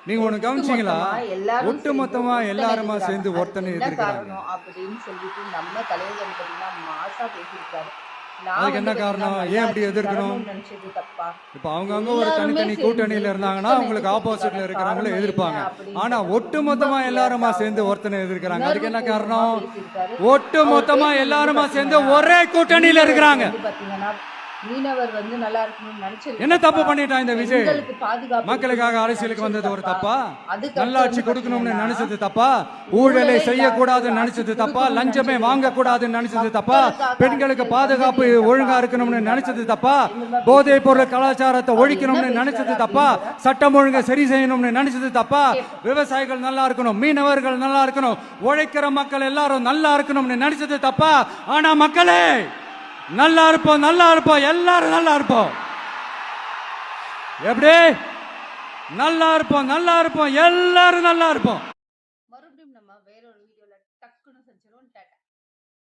நீங்க ஒண்ணு கவனிச்சீங்களா? ஒட்டு மொத்தமா எல்லாருமா சேர்ந்து ஒருத்தனை என்ன எதிர்க்கிறாங்க. காரணம் அப்படின்னு சொல்லிட்டு நம்ம தலைவர் வந்து பாத்தீங்கன்னா மாசா பேசியிருக்காரு. நான் அதுக்கு என்ன வந்து காரணம்? பாத்தீங்கன்னா ஏன் அப்படி நல்லாட்சி எதிர்க்கணும்? தரணும்னு நினைச்சது தப்பா? இப்ப அவங்கவங்க ஒரு எல்லாருமே தனித்தனி சேர்ந்து கூட்டணியில இருந்தாங்கன்னா ஒருத்தனை அவங்களுக்கு ஆப்போசிட்ல எதிர்க்கிறதுக்கான இருக்கிறவங்கள காரணம் எதிர்ப்பாங்க. என்ன அப்படின்னு ஆனா எனக்கு ஒட்டு ரொம்ப மொத்தமா எல்லாருமா சேர்ந்து வித்தியாசமாகவும் ஒருத்தனை எதிர்க்கிறாங்க. அதுக்கு என்ன உணர்வுபூர்வமா காரணம்? பேசியிருக்காரு. ஒட்டு அவர் மொத்தமா பேசுனது வந்து எல்லாருமா சேர்ந்து பாத்தீங்கன்னா ஒரே கூட்டணியில மீனவருக்கு இருக்கிறாங்க. வந்து பாத்தீங்கன்னா மீனவர் வந்து நல்லா இருக்கணும்னு நினைச்சது என்ன தப்பு தப்பா? பண்ணிட்டான் இந்த விஜய்? பெண்களுக்கு பாதுகாப்பு மக்களுக்காக இருக்கணும்னு அரசியலுக்கு நினைச்சது வந்தது ஒரு தப்பா? தப்பா? அதுக்கடுத்து நல்லாட்சி வந்து கொடுக்கணும்னு பாத்தீங்கன்னா நினைச்சது தப்பா? ஊழலை ஊழலே செய்யக்கூடாதுன்னு இல்லாத நினைச்சது ஆட்சி தப்பா? கொடுக்கணும்னு லஞ்சமே நினைச்சது வாங்க தப்பா? கூடாதுன்னு நினைச்சது தப்பா? மக்களுக்காக பெண்களுக்கு அரசியல் பாதுகாப்பு வந்தது ஏன் ஒழுங்கா தப்பா இருக்கணும்னு அப்படின்ற நினைச்சது மாதிரி தப்பா? பயங்கரமா போதைப் பொருள் பேசியிருக்காரு. கலாச்சாரத்தை அவர் என்ன ஒழிக்கணும்னு பேசுறாரு நினைச்சது தப்பா? அப்படின்றத சட்டம் ஒழுங்கை சரி செய்யணும்னு நினைச்சது தப்பா? கேட்போம். விவசாயிகள் நல்லா இருக்கணும், மீனவர்கள் நல்லா இருக்கணும், உழைக்கிற மக்கள் எல்லாரும் நல்லா இருக்கணும்னு நினைச்சது தப்பா? ஆனா மக்களே நல்லா இருப்போம், நல்லா இருப்போம், எல்லாரும் நல்லா இருப்போம். எப்படி நல்லா இருப்போம், நல்லா இருப்போம், எல்லாரும் நல்லா இருப்போம். மறுபடியும் நம்ம வேற ஒரு வீடியோ